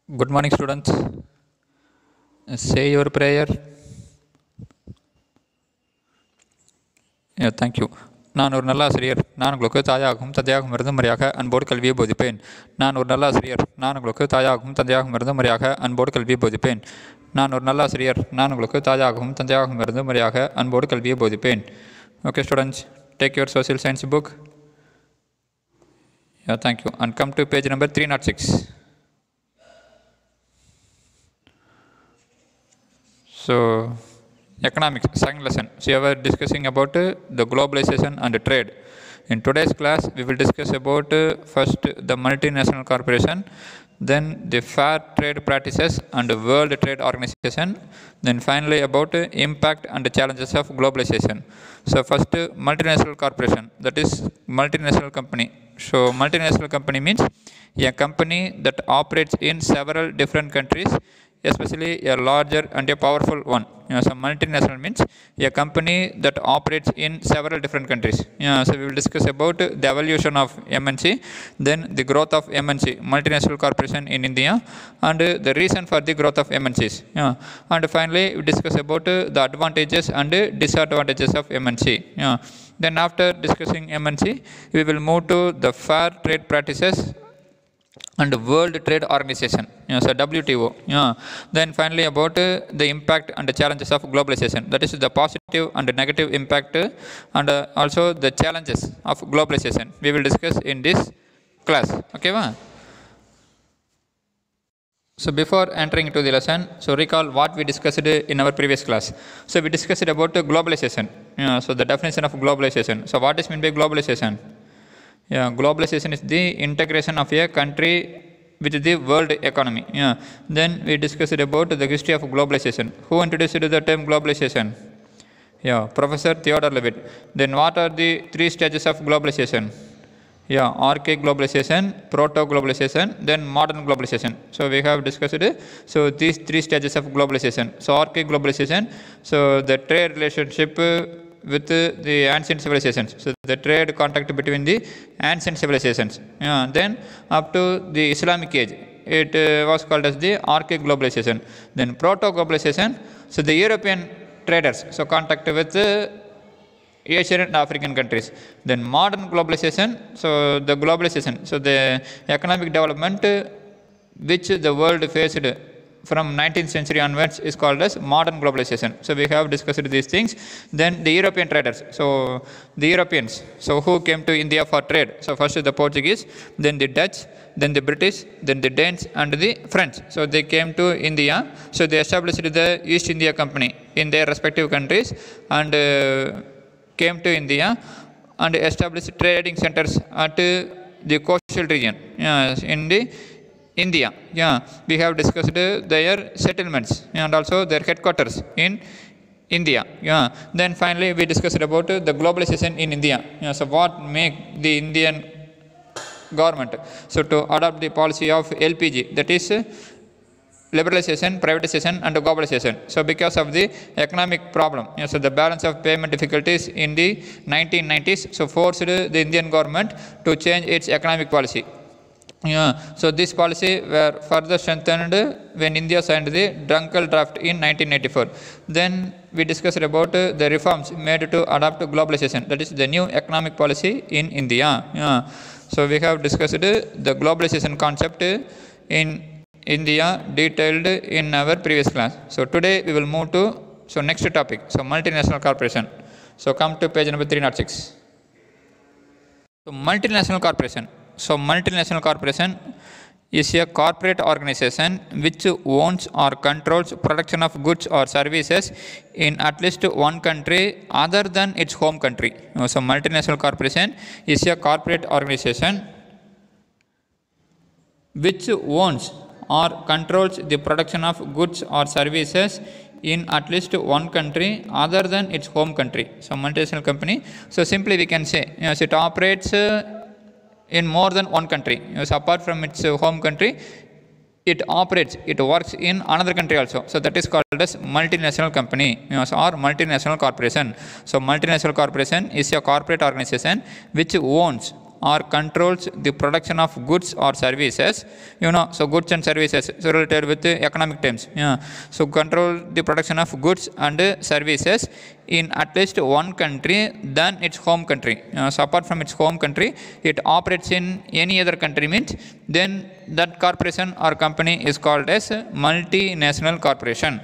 Good morning, students. Say your prayer. Thank you. நான் ஒரு நல்ல ஆசிரியர். நான் உங்களுக்கு தாயாகவும் தந்தையாகவும் இருந்து முறையாக அன்போடு கல்வியை போதிப்பேன். நான் ஒரு நல்ல ஆசிரியர். நான் உங்களுக்கு தாயாகவும் தந்தையாகவும் இருந்து முறையாக அன்போடு கல்வியை போதிப்பேன். நான் ஒரு நல்ல ஆசிரியர். நான் உங்களுக்கு தாயாகவும் தந்தையாகவும் இருந்து முறையாக அன்போடு கல்வியை போதிப்பேன். Okay, students, take your social science book. Thank you. And come to page number 306. So, economics, second lesson. So, we are discussing about the globalization and trade. In today's class, we will discuss about first the multinational corporation, then the fair trade practices and the World Trade Organization, then finally about impact and the challenges of globalization. So, first multinational corporation, that is multinational company. So, multinational company means a company that operates in several different countries, especially a larger and a powerful one. So multinational means a company that operates in several different countries. So we will discuss about the evolution of MNC, then the growth of MNC, multinational corporation in India, and the reason for the growth of MNCs. And finally, we discuss about the advantages and disadvantages of MNC. Then after discussing MNC, we will move to the fair trade practices and World Trade Organization, so WTO. Then finally about the impact and the challenges of globalization, that is the positive and the negative impact and also the challenges of globalization we will discuss in this class. Okay, so before entering into the lesson, so recall what we discussed in our previous class. So we discussed about globalization. So the definition of globalization. So what is meant by globalization? Globalization is the integration of a country with the world economy. Then we discussed about the history of globalization. Who introduced the term globalization? Professor Theodore Levitt. Then what are the three stages of globalization? Archaic globalization, proto-globalization, then modern globalization. So we have discussed so these three stages of globalization. So archaic globalization, so the trade relationship with the ancient civilizations, so the trade contact between the ancient civilizations. Then up to the Islamic age, it was called as the archaic globalization. Then proto-globalization, so the European traders, so contact with Asian and African countries. Then modern globalization, so the globalization, so the economic development which the world faced from 19th century onwards is called as modern globalization. So we have discussed these things. Then the European traders, so the Europeans, so who came to India for trade? So first the Portuguese, then the Dutch, then the British, then the Danes and the French. So they came to India. So they established the East India Company in their respective countries and came to India and established trading centers at the coastal region in the India. We have discussed their settlements and also their headquarters in India. Then finally we discussed about the globalization in India. So what make the Indian government so to adopt the policy of LPG, that is liberalization, privatization and globalization. So because of the economic problem, so the balance of payment difficulties in the 1990s, so forced the Indian government to change its economic policy. So this policy were further strengthened when India signed the Drunkle Draft in 1984. Then we discussed about the reforms made to adopt globalization, that is the new economic policy in India. So we have discussed the globalization concept in India detailed in our previous class. So today we will move to next topic, so multinational corporation. So come to page number 306. So multinational corporation. So multinational corporation is a corporate organization which owns or controls production of goods or services in at least one country other than its home country. So multinational corporation is a corporate organization which owns or controls the production of goods or services in at least one country other than its home country. So multinational company, so simply we can say so it operates in more than one country. So apart from its home country, it operates, it works in another country also. So that is called as multinational company or multinational corporation. So multinational corporation is a corporate organization which owns, or controls the production of goods or services. So goods and services, so related with the economic terms. So control the production of goods and services in at least one country than its home country. So apart from its home country, it operates in any other country means then that corporation or company is called as a multinational corporation.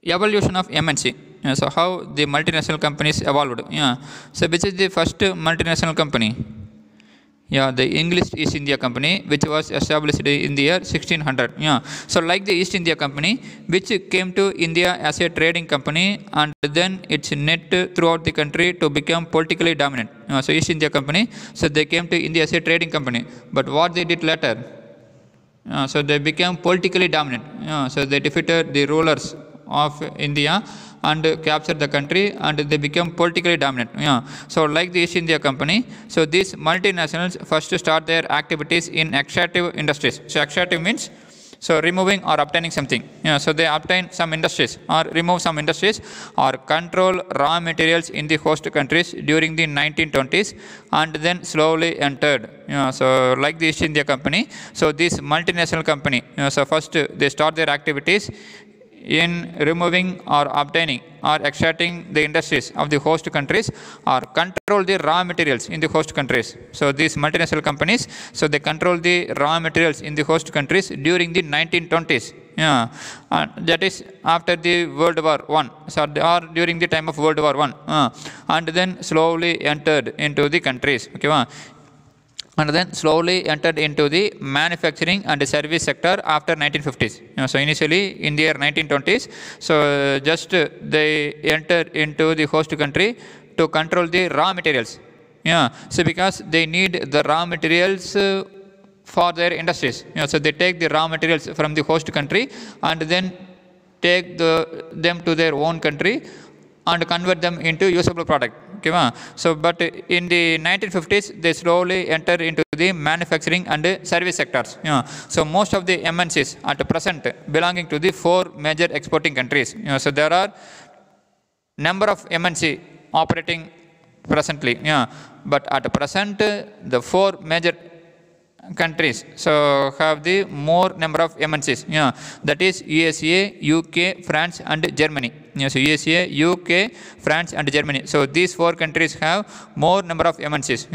Evolution of MNC. So how the multinational companies evolved. So which is the first multinational company? The English East India Company, which was established in the year 1600. So like the East India Company, which came to India as a trading company, and then its net throughout the country to become politically dominant. So East India Company, so they came to India as a trading company, but what they did later? So they became politically dominant. So they defeated the rulers of India and captured the country, and they become politically dominant. So like the East India Company, so these multinationals first start their activities in extractive industries. So extractive means so removing or obtaining something. So they obtain some industries or remove some industries or control raw materials in the host countries during the 1920s, and then slowly entered. So like the East India Company, so this multinational company, so first they start their activities in removing or obtaining or extracting the industries of the host countries or control the raw materials in the host countries. So these multinational companies, so they control the raw materials in the host countries during the 1920s. That is after the World War I, so or during the time of World War I, and then slowly entered into the countries. Okay, and then slowly entered into the manufacturing and service sector after 1950s. So initially in the year 1920s, so just they entered into the host country to control the raw materials. So because they need the raw materials for their industries. So they take the raw materials from the host country and then take them to their own country and convert them into usable product. Okay, so but in the 1950s they slowly enter into the manufacturing and service sectors. So most of the MNCs at present belonging to the 4 major exporting countries. So there are number of MNC operating presently. But at present the 4 major countries so have the more number of MNCs. That is USA, UK, France and Germany. So USA, UK, France and Germany. So these 4 countries have more number of MNCs.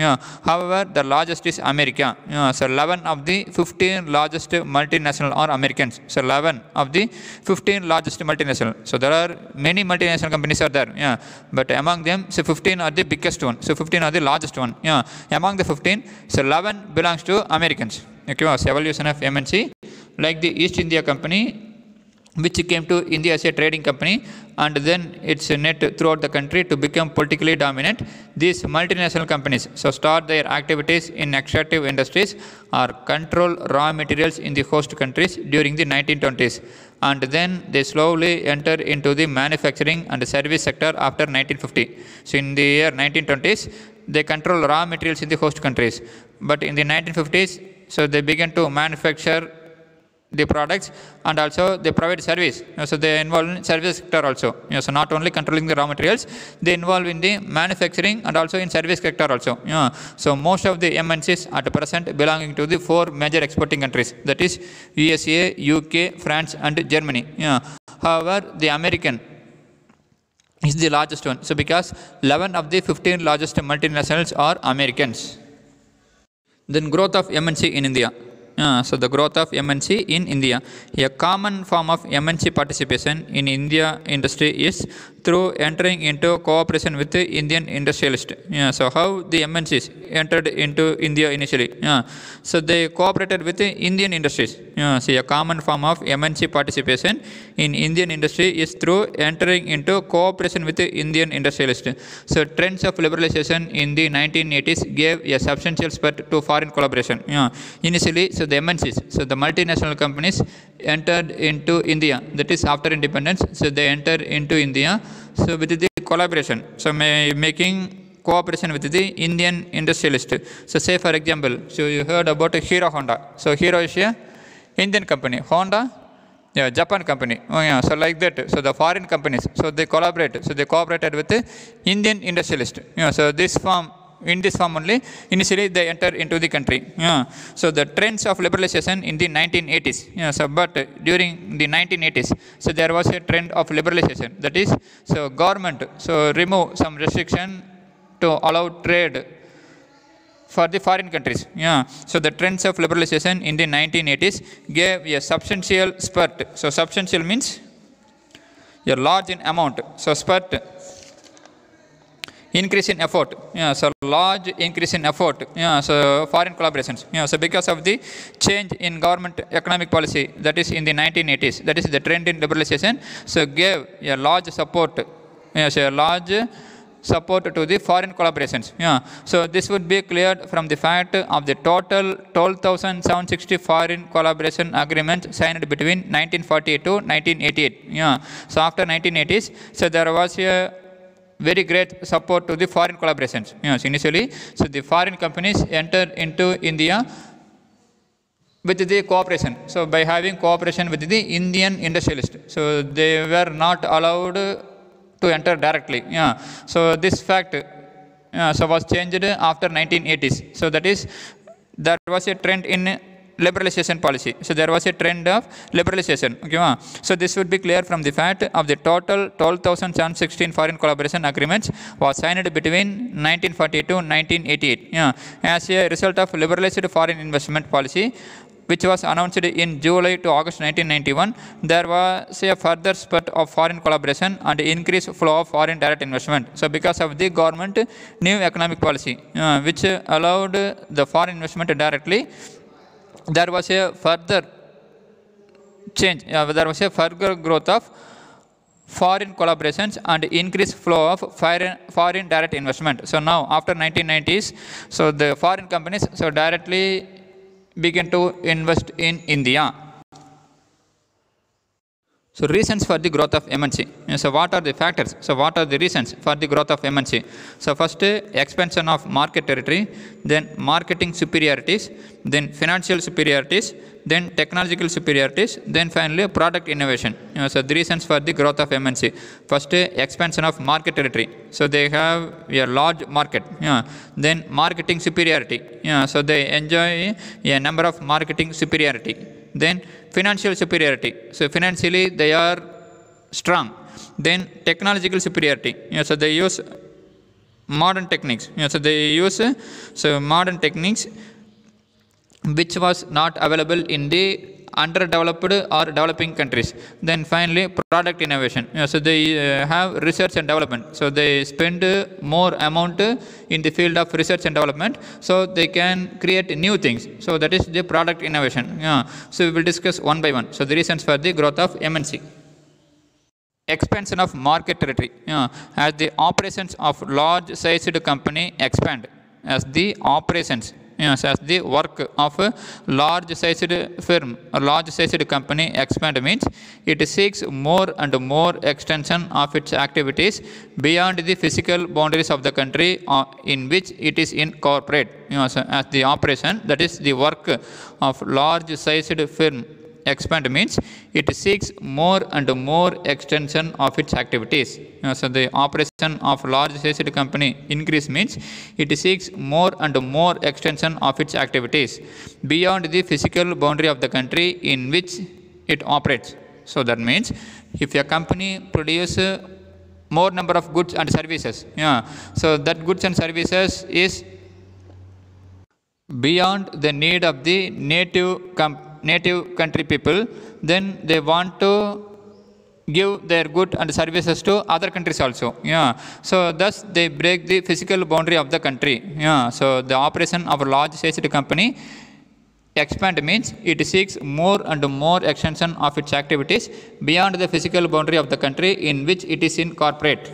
However, the largest is America. So 11 of the 15 largest multinational are Americans. So 11 of the 15 largest multinational. So there are many multinational companies are there. But among them, so 15 are the biggest one. So 15 are the largest one. Among the 15, so 11 belongs to Americans. Okay, so evolution of MNC, like the East India Company, which came to India as a trading company, and then its net throughout the country to become politically dominant. These multinational companies so start their activities in extractive industries or control raw materials in the host countries during the 1920s, and then they slowly enter into the manufacturing and service sector after 1950. So in the year 1920s they control raw materials in the host countries, but in the 1950s so they began to manufacture the products and also they provide service. So they involve in service sector also. So not only controlling the raw materials, they involve in the manufacturing and also in service sector also. So most of the MNCs at present belonging to the 4 major exporting countries, that is USA, UK, France and Germany. However, the American is the largest one. So because 11 of the 15 largest multinationals are Americans. Then growth of MNC in India. So the growth of MNC in India. A common form of MNC participation in India industry is through entering into cooperation with the Indian industrialists. So how the MNCs entered into India initially? So they cooperated with the Indian industries. So a common form of MNC participation in Indian industry is through entering into cooperation with the Indian industrialists. So trends of liberalization in the 1980s gave a substantial spurt to foreign collaboration. Initially, so the MNCs, so the multinational companies entered into India, that is after independence, so they entered into India, so with the collaboration, so making cooperation with the Indian industrialist. So say for example, so you heard about Hero Honda. So Hero is a Indian company, Honda, Japan company. So like that, so the foreign companies, so they collaborate, so they cooperated with the Indian industrialist. So this form In this form only, initially they enter into the country. Yeah. So the trends of liberalization in the 1980s. Yeah. So but during the 1980s, so there was a trend of liberalization. That is, so government so remove some restriction to allow trade for the foreign countries. Yeah. So the trends of liberalization in the 1980s gave a substantial spurt. So substantial means a large in amount. So spurt, increase in effort. Yeah, so large increase in effort. Yeah, so foreign collaborations. Yeah, so because of the change in government economic policy, that is in the 1980s, that is the trend in liberalization, so gave a large support. Yeah, so a large support to the foreign collaborations. Yeah, so this would be cleared from the fact of the total 12,760 foreign collaboration agreements signed between 1948 to 1988. Yeah, so after 1980s, so there was a very great support to the foreign collaborations. Yes, initially, so the foreign companies entered into India with the cooperation. So by having cooperation with the Indian industrialists, so they were not allowed to enter directly. Yeah. So this fact so was changed after 1980s. So that is, there was a trend in liberalization policy. So there was a trend of liberalization. Okay, so this would be clear from the fact of the total 12,716 foreign collaboration agreements was signed between 1948 to 1988. Yeah, as a result of liberalized foreign investment policy, which was announced in July to August 1991, there was a further spurt of foreign collaboration and increased flow of foreign direct investment. So because of the government new economic policy, which allowed the foreign investment directly, there was a further change, there was a further growth of foreign collaborations and increased flow of foreign direct investment. So now after 1990s, so the foreign companies so directly began to invest in India. So reasons for the growth of MNC. So what are the factors? So what are the reasons for the growth of MNC? So first, expansion of market territory, then marketing superiorities, then financial superiorities, then technological superiorities, then finally product innovation. So the reasons for the growth of MNC. First, expansion of market territory. So they have a large market. Then marketing superiority. So they enjoy a number of marketing superiority. Then financial superiority. So financially they are strong. Then technological superiority. So they use modern techniques. So they use modern techniques which was not available in the underdeveloped or developing countries. Then finally product innovation. So they have research and development. So they spend more amount in the field of research and development, so they can create new things. So that is the product innovation. So we will discuss one by one. So the reasons for the growth of MNC. Expansion of market territory. As the operations of large sized company expand, as the operations, as the work of a large sized firm or large sized company expand means it seeks more and more extension of its activities beyond the physical boundaries of the country in which it is incorporate. So as the operation, that is the work of large sized firm expand means it seeks more and more extension of its activities. So the operation of large sized company increase means it seeks more and more extension of its activities beyond the physical boundary of the country in which it operates. So that means if a company produces more number of goods and services, so that goods and services is beyond the need of the native country people, then they want to give their goods and services to other countries also. So thus they break the physical boundary of the country. So the operation of a large sized company expand means it seeks more and more extension of its activities beyond the physical boundary of the country in which it is incorporate.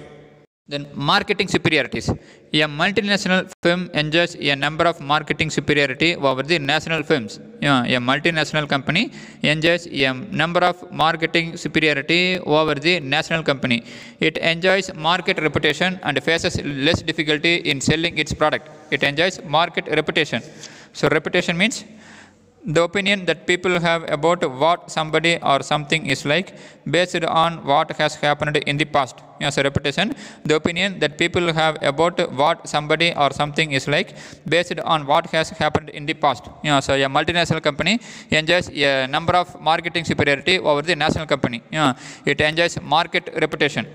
Then marketing superiorities. A multinational firm enjoys a number of marketing superiority over the national firms. A multinational company enjoys a number of marketing superiority over the national company. It enjoys market reputation and faces less difficulty in selling its product. It enjoys market reputation. So reputation means The opinion that people have about what somebody or something is like based on what has happened in the past. So repetition. The opinion that people have about what somebody or something is like based on what has happened in the past. So a multinational company enjoys a number of marketing superiority over the national company. It enjoys market reputation.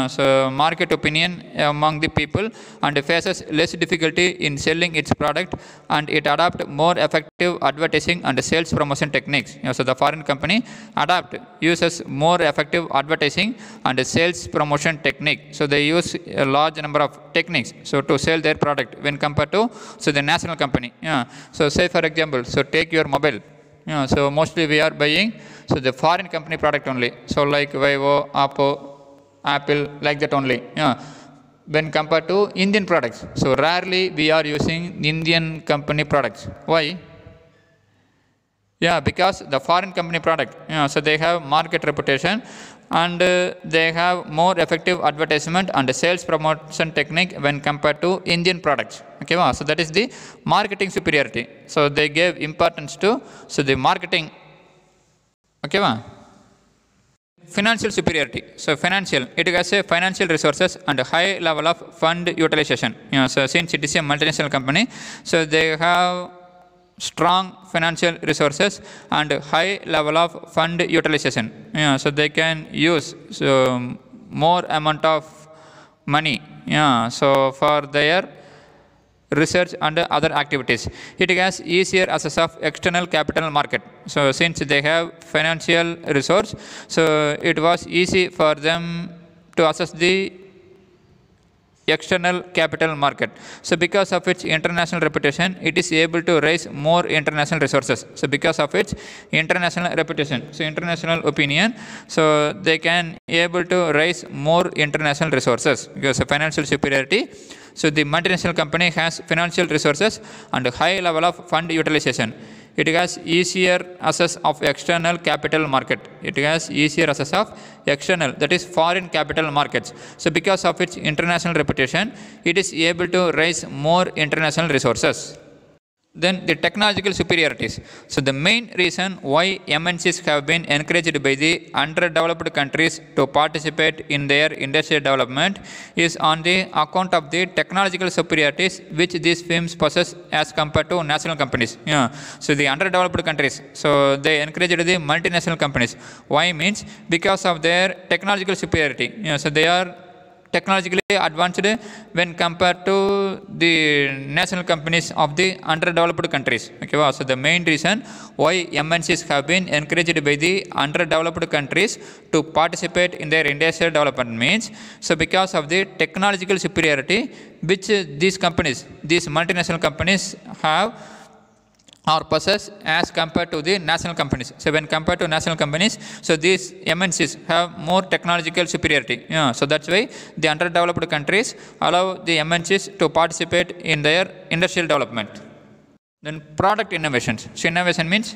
So market opinion among the people and faces less difficulty in selling its product, and it adopts more effective advertising and sales promotion techniques. So the foreign company uses more effective advertising and sales promotion technique. So they use a large number of techniques to sell their product when compared to the national company. So say for example, so take your mobile. So mostly we are buying the foreign company product only. So like Vivo, Oppo, Apple, like that only. When compared to Indian products, so rarely we are using Indian company products. Why? Because the foreign company product, so they have market reputation and they have more effective advertisement and sales promotion technique when compared to Indian products. Okay, so that is the marketing superiority. So they gave importance to the marketing. Okay, financial superiority. So financial, it has a financial resources and a high level of fund utilization. So since it is a multinational company, so they have strong financial resources and high level of fund utilization. So they can use more amount of money. So for their research and other activities. It has easier access of external capital market. So since they have financial resource, so it was easy for them to access the external capital market. So because of its international reputation, it is able to raise more international resources. So because of its international reputation, so international opinion, so they can able to raise more international resources because of financial superiority. So the multinational company has financial resources and a high level of fund utilization. It has easier access of external capital market. It has easier access of external, that is foreign capital markets. So because of its international reputation, it is able to raise more international resources. Then the technological superiorities. So the main reason why MNCs have been encouraged by the underdeveloped countries to participate in their industrial development is on the account of the technological superiorities which these firms possess as compared to national companies. So the underdeveloped countries, so they encouraged the multinational companies. Why means because of their technological superiority. So they are technologically advanced when compared to the national companies of the underdeveloped countries. Okay, so the main reason why MNCs have been encouraged by the underdeveloped countries to participate in their industrial development means, so because of the technological superiority which these companies, these multinational companies have or possess as compared to the national companies. So when compared to national companies, so these MNCs have more technological superiority. So that's why the underdeveloped countries allow the MNCs to participate in their industrial development. Then product innovations. So innovation means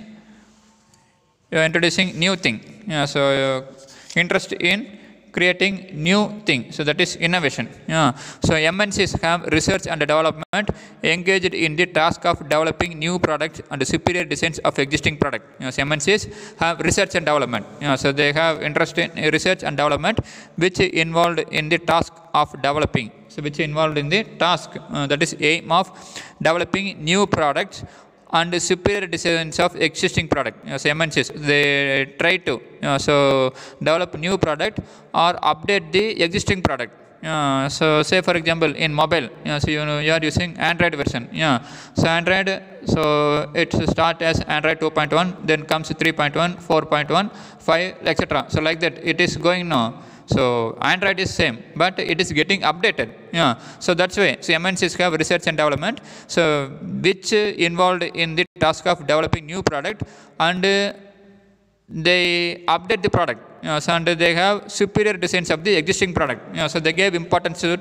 you are introducing new thing. So interest in creating new thing. So that is innovation. So MNCs have research and development engaged in the task of developing new products and superior designs of existing product. So MNCs have research and development. So they have interest in research and development which involved in the task of developing. So which involved in the task, that is aim of developing new products and superior designs of existing product. So MNCs, they try to develop new product or update the existing product. So say for example in mobile, so you are using Android version. So Android, so it start as Android 2.1, then comes 3.1, 4.1, 5, etc. So like that it is going now. So Android is same, but it is getting updated. So that's why. So MNCs have research and development, so which involved in the task of developing new product and they update the product. So and they have superior designs of the existing product. So they gave importance to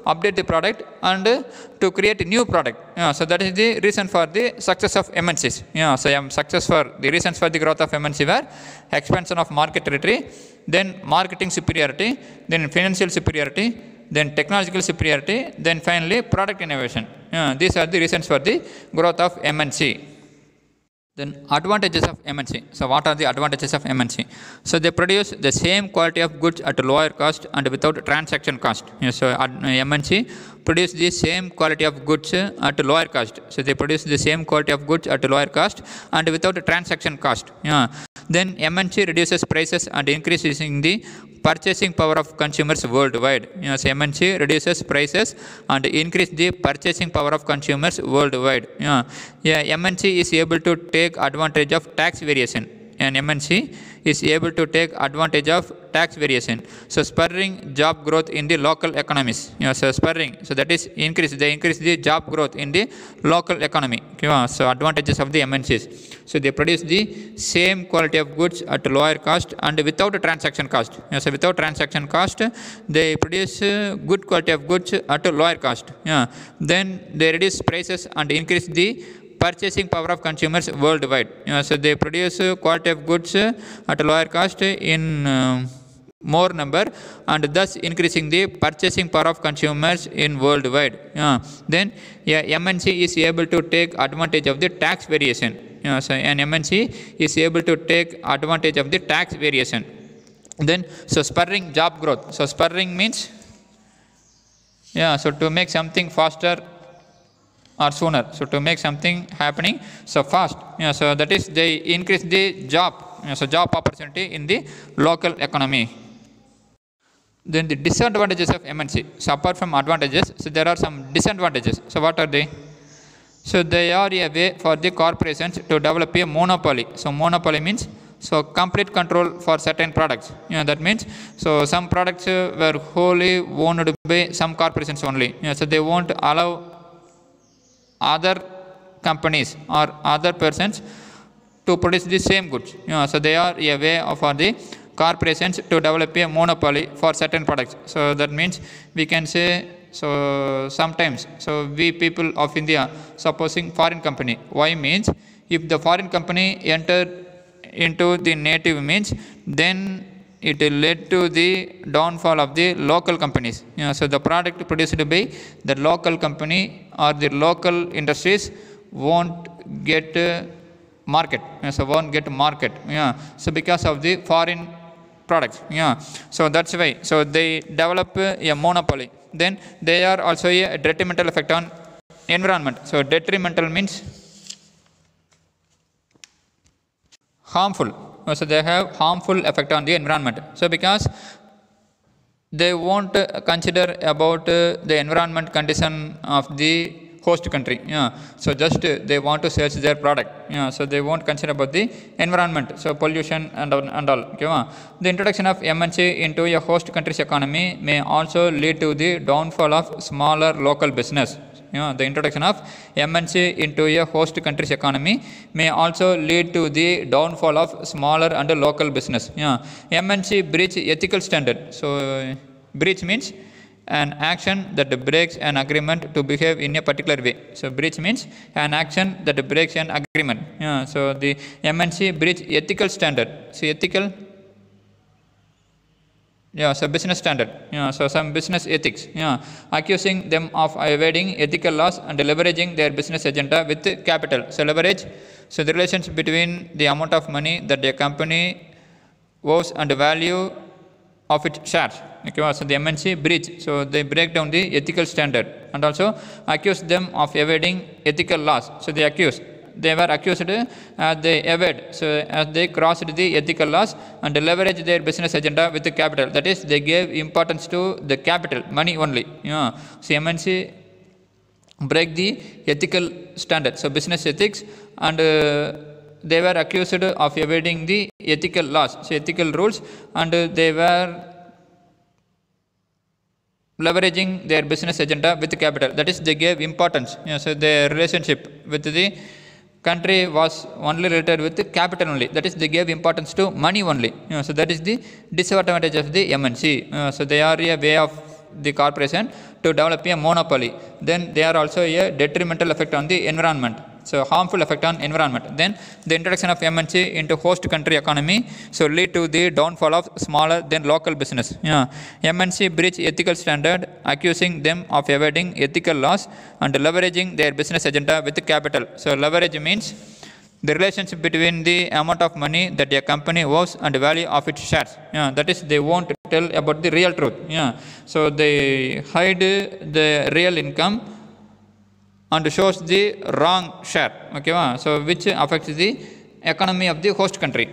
update the product and to create a new product. So that is the reason for the success of MNCs. So success for the reasons for the growth of MNC were expansion of market territory, then marketing superiority, then financial superiority, then technological superiority, then finally product innovation. These are the reasons for the growth of MNC. Then advantages of MNC. So what are the advantages of MNC? So they produce the same quality of goods at a lower cost and without transaction cost. So MNC produce the same quality of goods at a lower cost. So they produce the same quality of goods at a lower cost and without a transaction cost. Then MNC reduces prices and increases the purchasing power of consumers worldwide. So MNC reduces prices and increase the purchasing power of consumers worldwide. MNC is able to take advantage of tax variation. And MNC is able to take advantage of tax variation. So spurring job growth in the local economies. So spurring, so that is increase the job growth in the local economy. So advantages of the MNCs. So they produce the same quality of goods at lower cost and without a transaction cost. So without transaction cost, they produce good quality of goods at a lower cost. Then they reduce prices and increase the purchasing power of consumers worldwide. So they produce quality of goods at a lower cost in more number and thus increasing the purchasing power of consumers in worldwide. Then MNC is able to take advantage of the tax variation. So an MNC is able to take advantage of the tax variation. Then so spurring job growth. So spurring means so to make something faster or sooner. So to make something happening so fast. So that is they increase the job. So job opportunity in the local economy. Then the disadvantages of MNC. So apart from advantages, so there are some disadvantages. So what are they? So they are a way for the corporations to develop a monopoly. So monopoly means so complete control for certain products. That means so some products were wholly owned by some corporations only. So they won't allow other companies or other persons to produce the same goods. So they are a way for the corporations to develop a monopoly for certain products. So that means we can say so sometimes so we people of India supposing foreign company. Why means if the foreign company entered into the native means then it will lead to the downfall of the local companies. So the product produced by the local company or the local industries won't get market. So won't get market. So because of the foreign products. So that's why. So they develop a monopoly. Then they are also a detrimental effect on environment. So detrimental means harmful. So they have harmful effect on the environment. So because they won't consider about the environment condition of the host country. So just they want to search their product. So they won't consider about the environment. So pollution and all. The introduction of MNC into a host country's economy may also lead to the downfall of smaller local business. The introduction of MNC into a host country's economy may also lead to the downfall of smaller and local business. MNC breach ethical standard. So breach means an action that breaks an agreement to behave in a particular way. So breach means an action that breaks an agreement. So the MNC breach ethical standard. So ethical. So business standard. So some business ethics. Accusing them of evading ethical laws and leveraging their business agenda with capital. So leverage. So the relations between the amount of money that a company owes and the value of its shares. So the MNC breach. So they break down the ethical standard and also accuse them of evading ethical laws. So they accuse. They were accused as they evade, so as they crossed the ethical laws and leveraged their business agenda with the capital. That is, they gave importance to the capital, money only. So MNC break the ethical standard, so business ethics, and they were accused of evading the ethical laws, so ethical rules, and they were leveraging their business agenda with capital. That is, they gave importance. So their relationship with the country was only related with capital only. That is, they gave importance to money only. So that is the disadvantage of the MNC. So they are a way of the corporation to develop a monopoly. Then they are also a detrimental effect on the environment. So harmful effect on environment. Then the introduction of MNC into host country economy so lead to the downfall of smaller than local business. MNC breach ethical standard, accusing them of evading ethical laws and leveraging their business agenda with capital. So leverage means the relationship between the amount of money that a company owes and the value of its shares. Yeah, that is, they won't tell about the real truth. Yeah, so they hide the real income and shows the wrong share. Okay, so which affects the economy of the host country.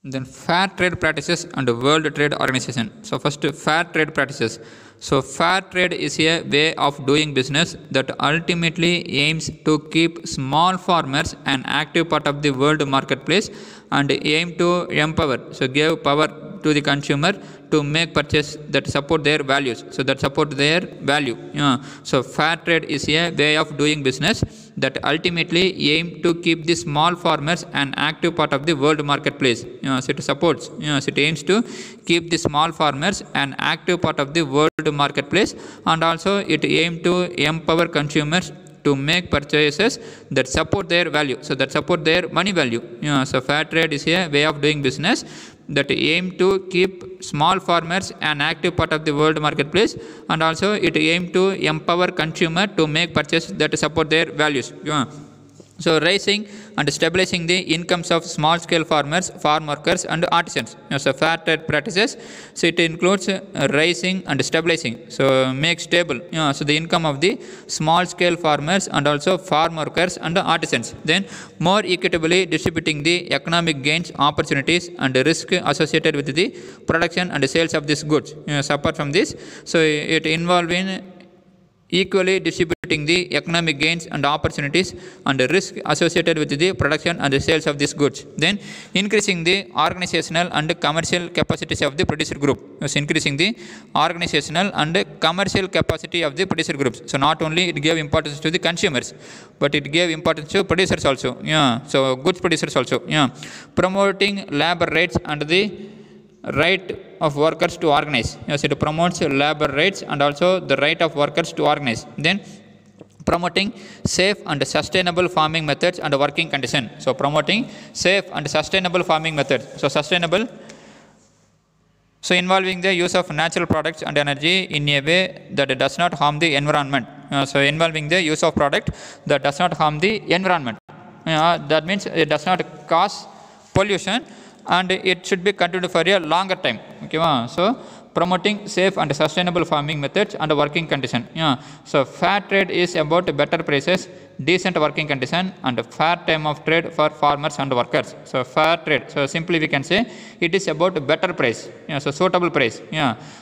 Then fair trade practices and World Trade Organization. So first, fair trade practices. So fair trade is a way of doing business that ultimately aims to keep small farmers an active part of the world marketplace and aim to empower, so give power to the consumer to make purchases that support their values, so that support their value. So fair trade is a way of doing business that ultimately aim to keep the small farmers an active part of the world marketplace. So it supports, so it aims to keep the small farmers an active part of the world marketplace, and also it aim to empower consumers to make purchases that support their value, so that support their money value. So fair trade is a way of doing business that aim to keep small farmers an active part of the world marketplace, and also it aim to empower consumer to make purchases that support their values. So raising and stabilizing the incomes of small scale farmers, farm workers and artisans. So fair trade practices, so it includes raising and stabilizing, so make stable, so the income of the small scale farmers and also farm workers and artisans. Then more equitably distributing the economic gains, opportunities and risk associated with the production and sales of these goods. So apart from this, so it involves in equally distributing the economic gains and opportunities and the risk associated with the production and the sales of these goods. Then increasing the organizational and commercial capacities of the producer group. So increasing the organizational and commercial capacity of the producer groups. So not only it gave importance to the consumers, but it gave importance to producers also. So goods producers also. Promoting labor rights and the right of workers to organize. Yes, it promotes labor rights and also the right of workers to organize. Then promoting safe and sustainable farming methods and working conditions. So promoting safe and sustainable farming methods. So sustainable, so involving the use of natural products and energy in a way that does not harm the environment. So involving the use of product that does not harm the environment. That means it does not cause pollution, and it should be continued for a longer time. Okay, so promoting safe and sustainable farming methods and working condition. So fair trade is about better prices, decent working condition and fair time of trade for farmers and workers. So fair trade, so simply we can say it is about better price, so suitable price.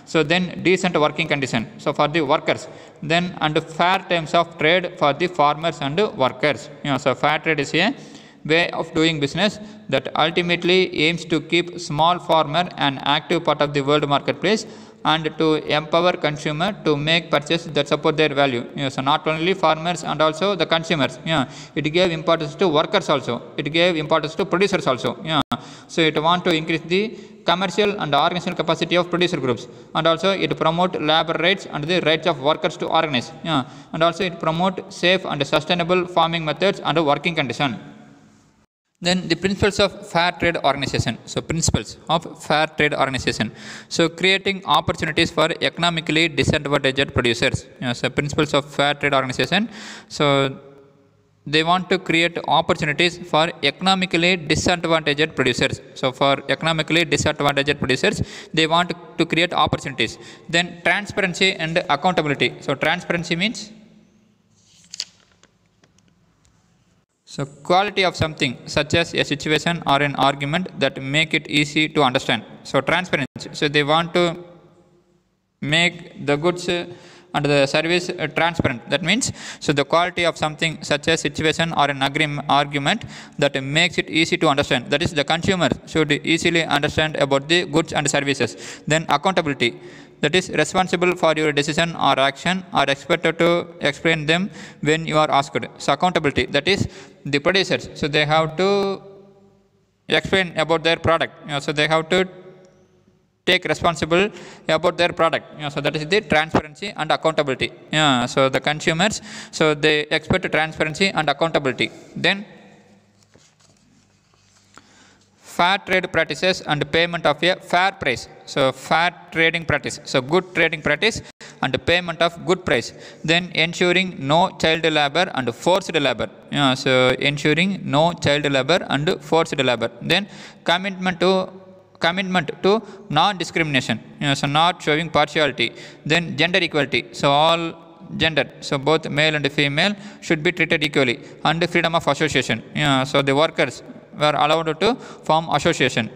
So then decent working condition, so for the workers, then and fair times of trade for the farmers and workers. So fair trade is a way of doing business that ultimately aims to keep small farmer an active part of the world marketplace and to empower consumer to make purchases that support their value. So not only farmers and also the consumers. It gave importance to workers also. It gave importance to producers also. So it want to increase the commercial and organizational capacity of producer groups, and also it promote labor rights and the rights of workers to organize. And also it promote safe and sustainable farming methods and working condition. Then the principles of fair trade organization. So principles of fair trade organization. So creating opportunities for economically disadvantaged producers. So principles of fair trade organization. So they want to create opportunities for economically disadvantaged producers. So for economically disadvantaged producers, they want to create opportunities. Then transparency and accountability. So transparency means, so quality of something such as a situation or an argument that make it easy to understand. So transparency. So they want to make the goods and the service transparent. That means, so the quality of something such as situation or an argument that makes it easy to understand. That is, the consumer should easily understand about the goods and services. Then accountability. That is, responsible for your decision or action are expected to explain them when you are asked. So accountability, that is the producers. So they have to explain about their product. So they have to take responsible about their product. So that is the transparency and accountability. So the consumers, so they expect transparency and accountability. Then fair trade practices and payment of a fair price. So fair trading practice, so good trading practice and payment of good price. Then ensuring no child labor and forced labor. So ensuring no child labor and forced labor. Then commitment to non-discrimination, so not showing partiality. Then gender equality, so all gender, so both male and female should be treated equally. And freedom of association, so the workers were allowed to form association.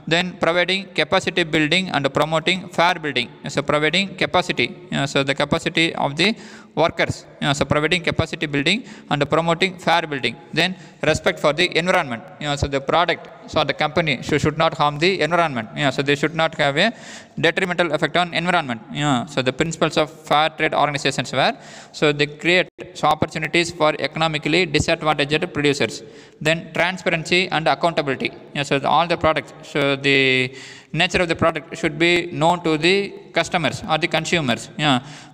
Then providing capacity building and promoting fair building, so providing capacity, so the capacity of the workers, so providing capacity building and promoting fair building. Then respect for the environment, so the product, so the company should not harm the environment, so they should not have a detrimental effect on environment. So the principles of fair trade organizations were, so they create opportunities for economically disadvantaged producers. Then transparency and accountability, so all the products, so the nature of the product should be known to the customers or the consumers.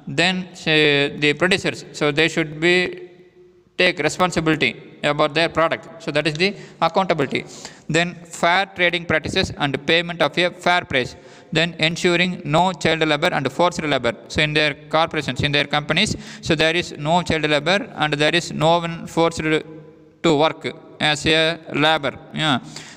Then the producers, so they should be take responsibility about their product, so that is the accountability. Then fair trading practices and payment of a fair price. Then ensuring no child labor and forced labor, so in their corporations, in their companies, so there is no child labor and there is no one forced to work as a labor.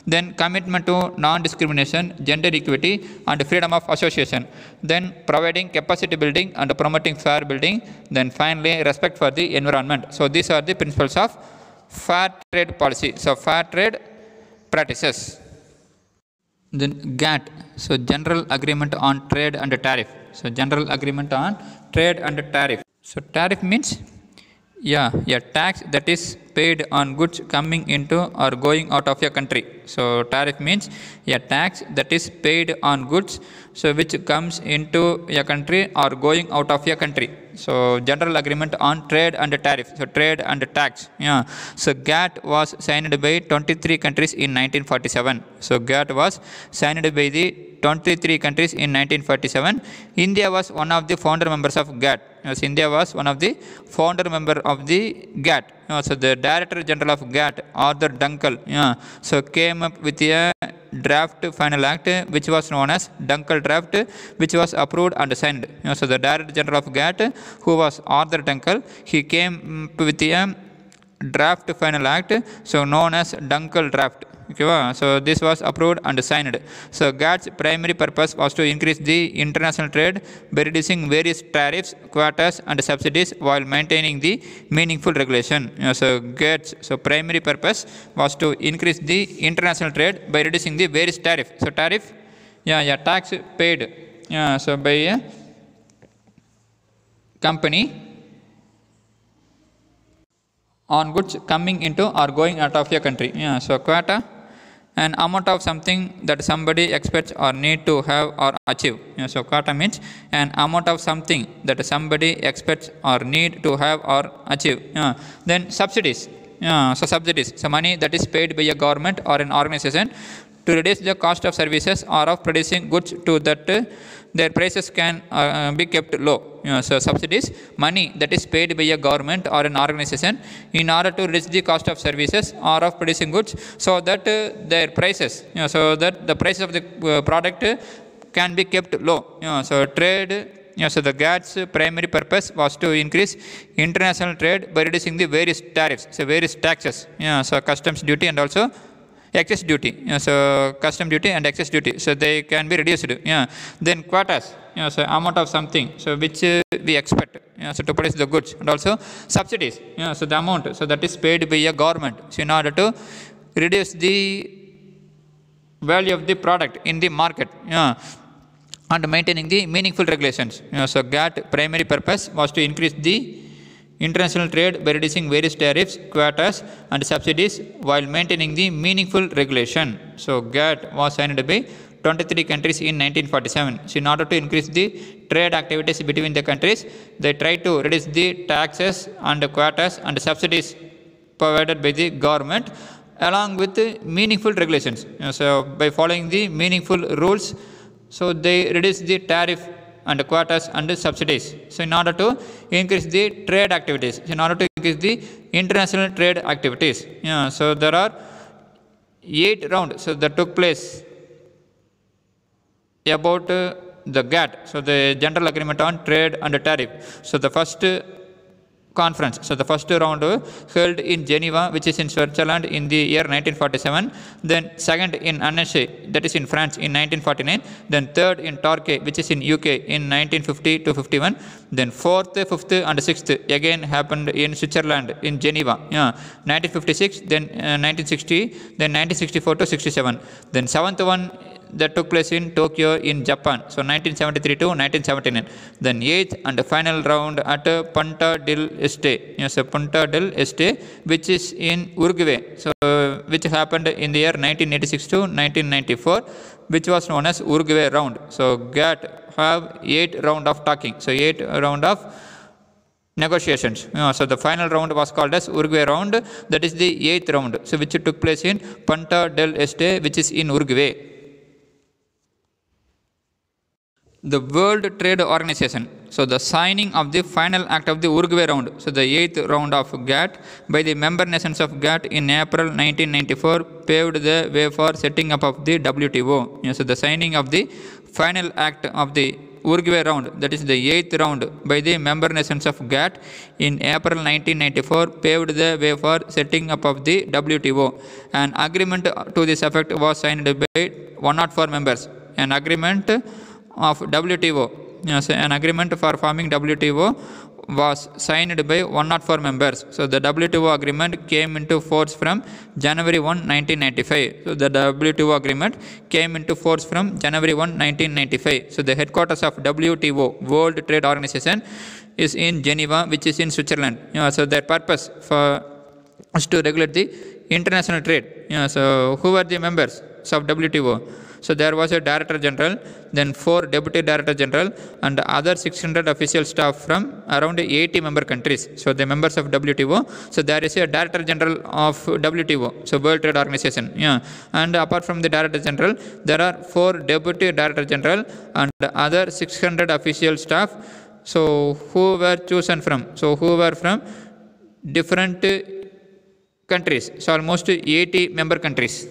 Then commitment to non-discrimination, gender equity and freedom of association. Then providing capacity building and promoting fair building. Then finally respect for the environment. So these are the principles of fair trade policy, so fair trade practices. Then GATT, so General Agreement on Trade and Tariff. So General Agreement on Trade and Tariff. So tariff means a tax that is paid on goods coming into or going out of a country. So tariff means a tax that is paid on goods, so which comes into a country or going out of a country. So General Agreement on Trade and Tariff, so trade and tax. So GATT was signed by 23 countries in 1947. So GATT was signed by the 23 countries in 1947. India was one of the founder members of GATT. Yes, India was one of the founder member of the GATT. So the Director General of GATT, Arthur Dunkel, so came up with a draft final act which was known as Dunkel draft, which was approved and signed. So the Director General of GATT, who was Arthur Dunkel, he came with a draft final act, so known as Dunkel draft. Okay, so this was approved and signed. So GATT's primary purpose was to increase the international trade by reducing various tariffs, quotas and subsidies while maintaining the meaningful regulation. So GATT's primary purpose was to increase the international trade by reducing the various tariff. So tariff, tax paid, so by a company on goods coming into or going out of a country. So quota, an amount of something that somebody expects or need to have or achieve. So quota means an amount of something that somebody expects or need to have or achieve. Then subsidies. So subsidies, so money that is paid by a government or an organization to reduce the cost of services or of producing goods to that their prices can be kept low. So subsidies, money that is paid by a government or an organization in order to reduce the cost of services or of producing goods, so that their prices, so that the price of the product can be kept low. So trade, so the GATT's primary purpose was to increase international trade by reducing the various tariffs, so various taxes, so customs duty and also excess duty. So custom duty and excess duty, so they can be reduced. Then quotas, so amount of something, so which we expect, so to produce the goods, and also subsidies, so the amount, so that is paid by a government, so in order to reduce the value of the product in the market, and maintaining the meaningful regulations. So GATT primary purpose was to increase the international trade by reducing various tariffs, quotas and subsidies while maintaining the meaningful regulation. So GATT was signed by 23 countries in 1947. So in order to increase the trade activities between the countries, they tried to reduce the taxes and quotas and subsidies provided by the government along with the meaningful regulations. So by following the meaningful rules, so they reduce the tariff and quotas and subsidies. So in order to increase the trade activities, in order to increase the international trade activities. So there are 8 rounds, so that took place about the GATT, so the General Agreement on Trade and Tariff. So the first conference, so the first round held in Geneva, which is in Switzerland, in the year 1947. Then second in Annecy, that is in France, in 1949. Then third in Torquay, which is in UK, in 1950 to 51. Then fourth, fifth, and sixth again happened in Switzerland, in Geneva, 1956. Then 1960. Then 1964 to 67. Then seventh one that took place in Tokyo in Japan, so 1973 to 1979. Then eighth and final round at Punta del Este, Punta del Este, which is in Uruguay, so which happened in the year 1986 to 1994, which was known as Uruguay round. So GATT have 8 round of talking, so 8 round of negotiations. So the final round was called as Uruguay round, that is the 8th round, so which took place in Punta del Este, which is in Uruguay. The World Trade Organization, so the signing of the final act of the Uruguay round, so the 8th round of GATT by the member nations of GATT in April 1994 paved the way for setting up of the WTO. So the signing of the final act of the Uruguay round, that is the 8th round by the member nations of GATT in April 1994 paved the way for setting up of the WTO. An agreement to this effect was signed by 104 members. An agreement of WTO, an agreement for forming WTO was signed by 104 members. So the WTO agreement came into force from January 1, 1995. So the WTO agreement came into force from January 1, 1995. So the headquarters of WTO, World Trade Organization, is in Geneva, which is in Switzerland. So their purpose is to regulate the international trade. So who were the members of WTO? So there was a Director General, then 4 Deputy Director General, and other 600 official staff from around 80 member countries. So the members of WTO. So there is a Director General of WTO, so World Trade Organization. And apart from the Director General, there are 4 Deputy Director General and other 600 official staff. So who were chosen from? So who were from different countries? So almost 80 member countries.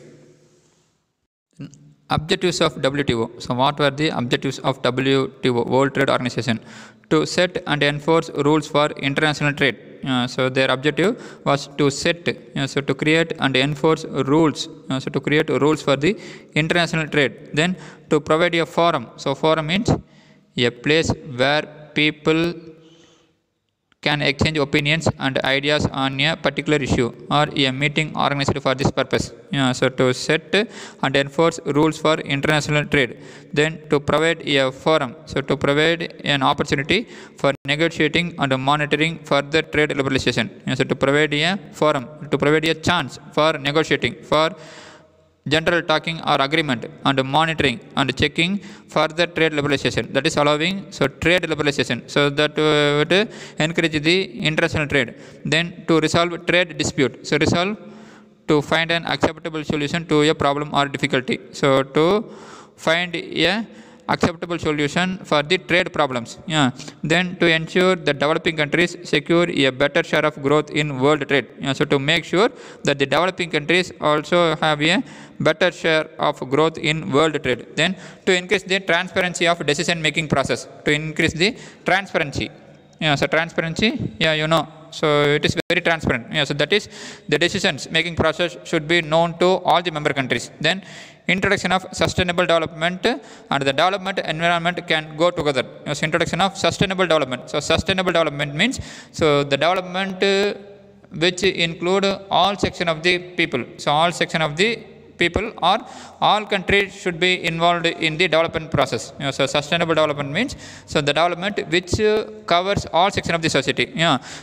Objectives of WTO. So what were the objectives of WTO, World Trade Organization? To set and enforce rules for international trade. So their objective was to set, so to create and enforce rules, so to create rules for the international trade. Then to provide a forum. So forum means a place where people can exchange opinions and ideas on a particular issue, or a meeting organized for this purpose. So to set and enforce rules for international trade. Then to provide a forum, so to provide an opportunity for negotiating and monitoring further trade liberalization. So to provide a forum, to provide a chance for negotiating, for general talking or agreement, and monitoring and checking further trade liberalization, that is allowing so trade liberalization, so that would encourage the international trade. Then to resolve trade dispute, so resolve to find an acceptable solution to a problem or difficulty, so to find a acceptable solution for the trade problems. Then to ensure that developing countries secure a better share of growth in world trade. So to make sure that the developing countries also have a better share of growth in world trade. Then to increase the transparency of decision making process. To increase the transparency. So transparency, so it is very transparent. So that is the decisions making process should be known to all the member countries. Then introduction of sustainable development and the development environment can go together. So introduction of sustainable development. So sustainable development means so the development which include all section of the people. So all section of the people or all countries should be involved in the development process. So sustainable development means so the development which covers all section of the society.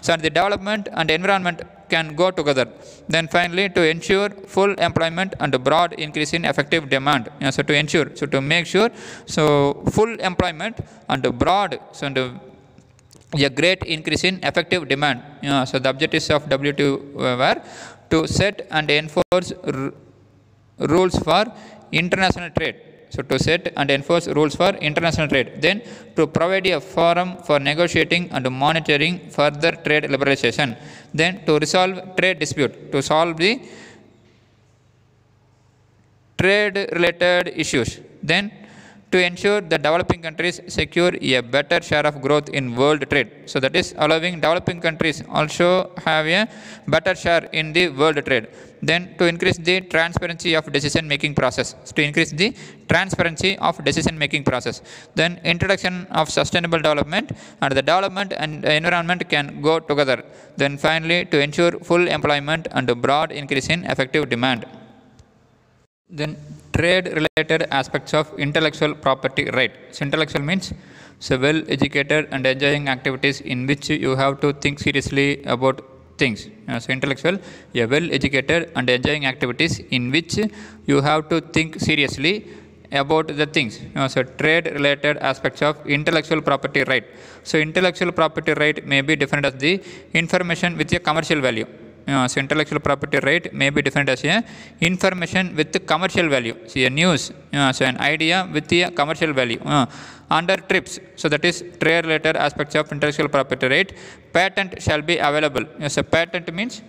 So the development and environment can go together. Then finally to ensure full employment and broad increase in effective demand. So to ensure, so to make sure so full employment and broad, so and a great increase in effective demand. So the objectives of WTO were to set and enforce rules for international trade. So to set and enforce rules for international trade. Then to provide a forum for negotiating and monitoring further trade liberalization. Then to resolve trade dispute, to solve the trade related issues. Then to ensure the developing countries secure a better share of growth in world trade. So that is allowing developing countries also have a better share in the world trade. Then to increase the transparency of decision making process. To increase the transparency of decision making process. Then introduction of sustainable development, and the development and environment can go together. Then finally to ensure full employment and a broad increase in effective demand. Then trade related aspects of intellectual property right. So intellectual means well educated and enjoying activities in which you have to think seriously about things. So intellectual, well educated and enjoying activities in which you have to think seriously about the things. So trade related aspects of intellectual property right. So intellectual property right may be defined as the information with a commercial value. So intellectual property right may be defined as a information with commercial value. See a news, so an idea with a commercial value. Under TRIPS, so that is trade related aspects of intellectual property right, patent shall be available. So patent means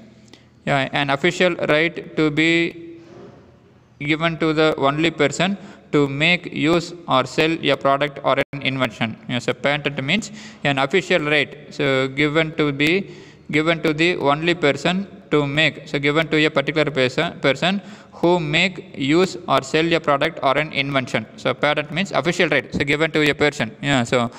an official right to be given to the only person to make, use or sell a product or an invention. So patent means an official right, so given to the only person to make, so given to a particular person who make, use or sell a product or an invention. So patent means official right, so given to a person. So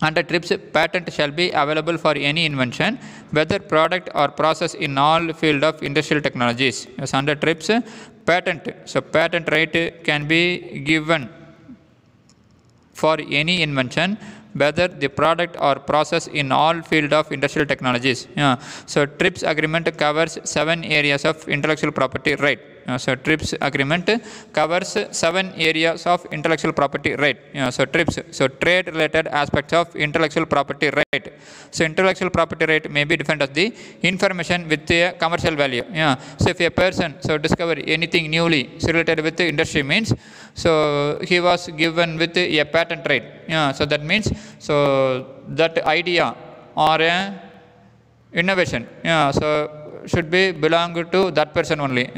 under TRIPS, patent shall be available for any invention, whether product or process in all field of industrial technologies. So under TRIPS, patent, so patent right can be given for any invention, whether the product or process in all field of industrial technologies. So TRIPS agreement covers 7 areas of intellectual property right. So TRIPS agreement covers 7 areas of intellectual property right. So TRIPS, so trade related aspects of intellectual property right. So intellectual property right may be defined as the information with a commercial value. So if a person discover anything newly related with the industry means, so he was given with a patent right. So that means that idea or a innovation so should be belong to that person only.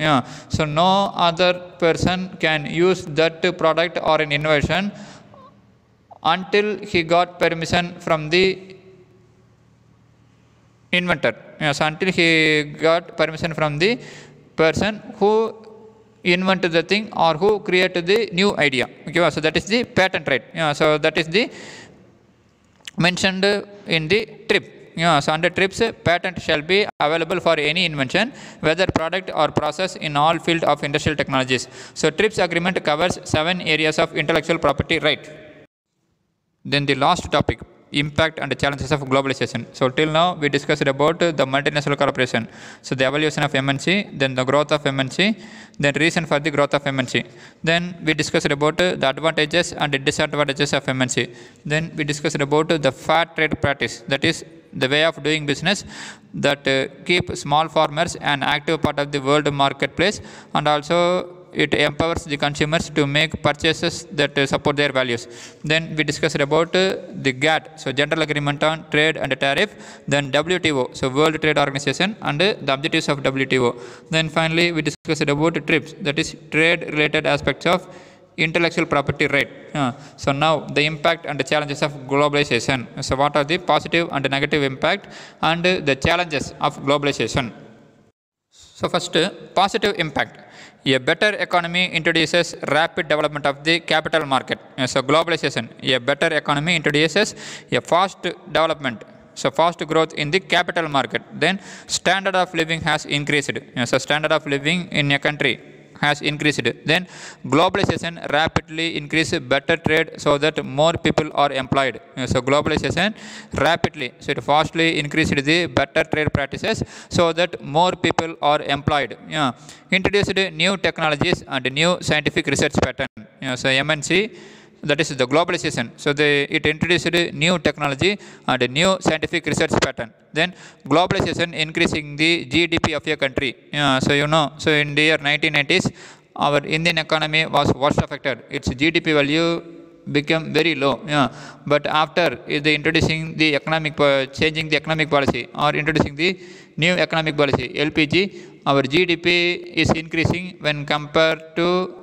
So no other person can use that product or an innovation until he got permission from the inventor. So until he got permission from the person who invented the thing or who created the new idea. Okay, so that is the patent right. So that is the mentioned in the TRIPS. So under TRIPS, patent shall be available for any invention, whether product or process in all field of industrial technologies. So TRIPS agreement covers 7 areas of intellectual property right. Then the last topic, impact and challenges of globalization. So till now we discussed about the multinational corporation. So the evolution of MNC, then the growth of MNC, then reason for the growth of MNC. Then we discussed about the advantages and the disadvantages of MNC. Then we discussed about the fair trade practice, that is the way of doing business that keep small farmers an active part of the world marketplace, and also it empowers the consumers to make purchases that support their values. Then we discussed about the GATT, so General Agreement on Trade and Tariff, then WTO, so World Trade Organization, and the objectives of WTO. Then finally we discussed about TRIPS, that is trade related aspects of intellectual property right. So now the impact and the challenges of globalization. So what are the positive and negative impact and the challenges of globalization? So first, positive impact. A better economy introduces rapid development of the capital market. So globalization, a better economy introduces a fast development, so fast growth in the capital market. Then standard of living has increased. So standard of living in a country has increased. Then globalization rapidly increases better trade so that more people are employed. So globalization rapidly, so it fastly increased the better trade practices so that more people are employed. Introduced new technologies and new scientific research pattern. So MNC, that is the globalization. So it introduced new technology and a new scientific research pattern. Then globalization increasing the GDP of a country. So in the year 1990s, our Indian economy was worst affected. Its GDP value became very low. But after introducing the changing the economic policy or introducing the new economic policy, LPG, our GDP is increasing when compared to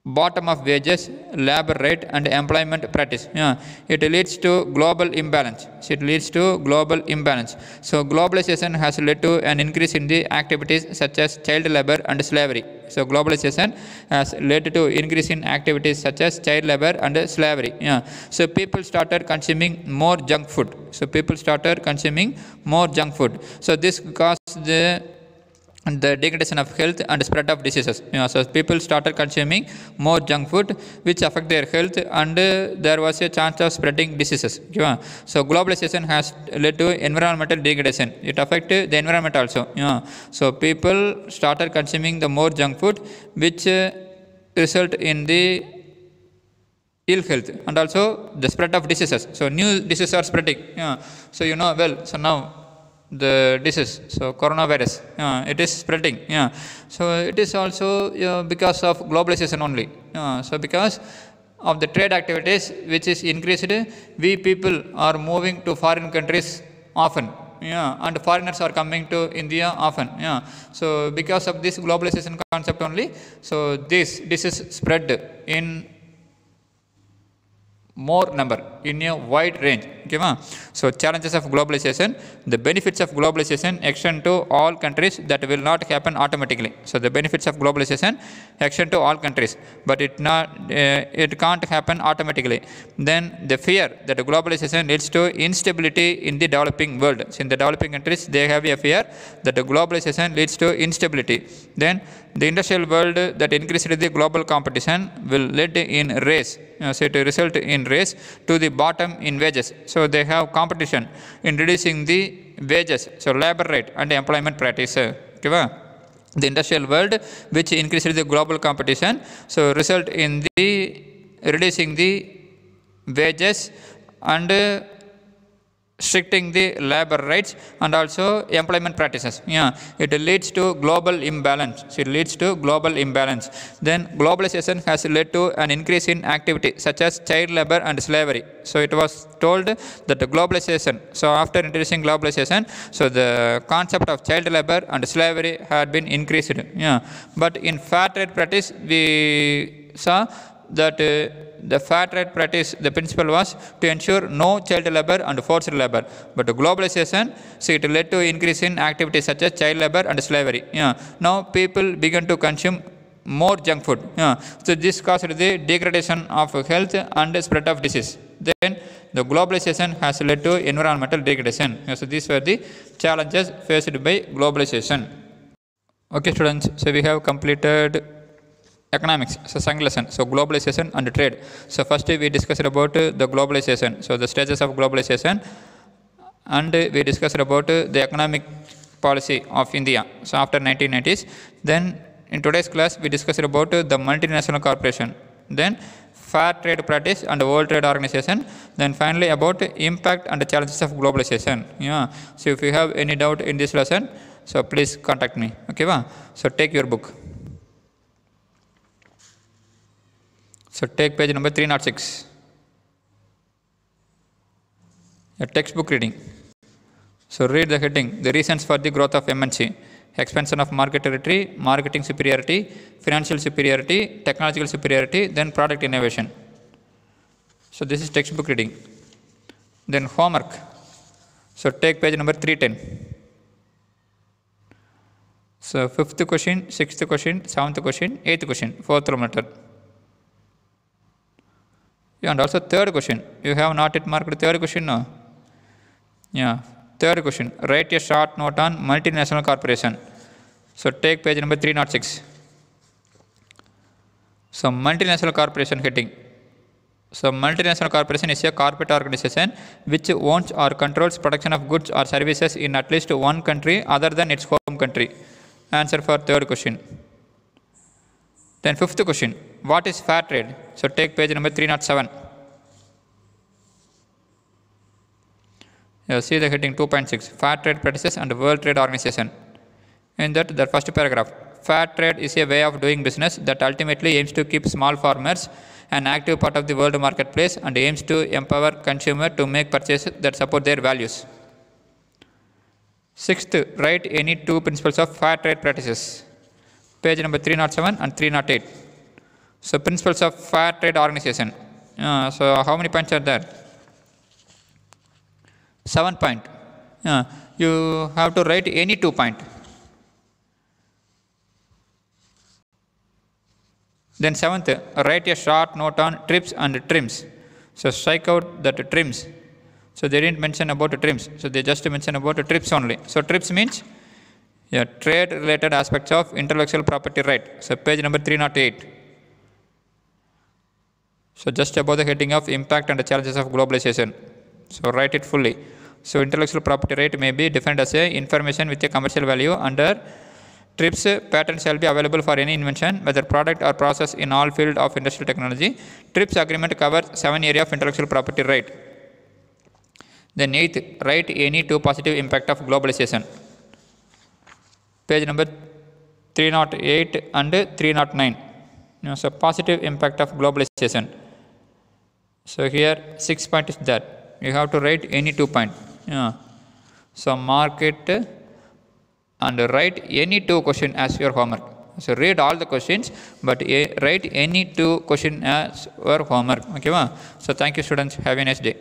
bottom of wages, labor rate, and employment practice. Yeah, it leads to global imbalance. So it leads to global imbalance. So globalization has led to an increase in the activities such as child labor and slavery. So globalization has led to increase in activities such as child labor and slavery. Yeah. So people started consuming more junk food. So people started consuming more junk food. So this caused the degradation of health and spread of diseases. So people started consuming more junk food, which affect their health, and there was a chance of spreading diseases. So globalization has led to environmental degradation. It affected the environment also. So people started consuming the more junk food, which result in the ill health and also the spread of diseases. So new diseases are spreading. So so now the disease, so coronavirus, it is spreading. So it is also because of globalization only. So because of the trade activities which is increased, we people are moving to foreign countries often. And foreigners are coming to India often. So because of this globalization concept only, so this disease spread in more number, in a wide range. So challenges of globalization. The benefits of globalization extend to all countries. That will not happen automatically. So the benefits of globalization extend to all countries, but it can't happen automatically. Then the fear that globalization leads to instability in the developing world. So in the developing countries, they have a fear that the globalization leads to instability. Then the industrial world that increased the global competition will lead in race. So it will result in race to the bottom in wages. So they have competition in reducing the wages, so labor rate and employment practice. The industrial world which increases the global competition, so result in the reducing the wages and restricting the labor rights and also employment practices. It leads to global imbalance. So it leads to global imbalance. Then globalization has led to an increase in activity such as child labor and slavery. So it was told that the globalization, so after introducing globalization, so the concept of child labor and slavery had been increased. But in fair trade practice, we saw that the fair trade practice, the principle was to ensure no child labor and forced labor. But globalization, so it led to increase in activities such as child labor and slavery. Now people began to consume more junk food. So this caused the degradation of health and spread of disease. Then the globalization has led to environmental degradation. So these were the challenges faced by globalization. Okay students, so we have completed economics, so second lesson, so globalization and trade. So first we discussed about the globalization, so the stages of globalization, and we discussed about the economic policy of India, so after 1990s. Then in today's class we discussed about the multinational corporation, then fair trade practice and World Trade Organization, then finally about impact and challenges of globalization. So if you have any doubt in this lesson, so please contact me. Okay, so take your book. So take page number 306. A textbook reading. So read the heading, the reasons for the growth of MNC. Expansion of market territory, marketing superiority, financial superiority, technological superiority, then product innovation. So this is textbook reading. Then homework. So take page number 310. So 5th question, 6th question, 7th question, 8th question, 4th kilometer. And also third question. You have not yet marked third question, no? Third question. Write a short note on multinational corporation. So take page number 306. So multinational corporation heading. So multinational corporation is a corporate organization which owns or controls production of goods or services in at least one country other than its home country. Answer for third question. Then 5th question, what is fair trade? So take page number 307. See the heading 2.6, fair trade practices and World Trade Organization. In that, the first paragraph, fair trade is a way of doing business that ultimately aims to keep small farmers an active part of the world marketplace and aims to empower consumers to make purchases that support their values. 6th, write any two principles of fair trade practices. Page number 307 and 308. So principles of fair trade organization. So how many points are there? 7 point. You have to write any 2 point. Then 7th, write a short note on TRIPS and TRIMS. So strike out that TRIMS. So they didn't mention about TRIMS. So they just mention about TRIPS only. So TRIPS means trade related aspects of intellectual property right. So page number 308. So just above the heading of impact and the challenges of globalization. So write it fully. So intellectual property right may be defined as a information with a commercial value. Under TRIPS, patents shall be available for any invention, whether product or process in all field of industrial technology. TRIPS agreement covers 7 areas of intellectual property right. Then 8th, write any 2 positive impact of globalization. Page number 308 and 309. So positive impact of globalization. So here 6 point is there. You have to write any 2 point. So mark it and write any 2 question as your homework. So read all the questions, but write any 2 question as your homework. Okay, so thank you students. Have a nice day.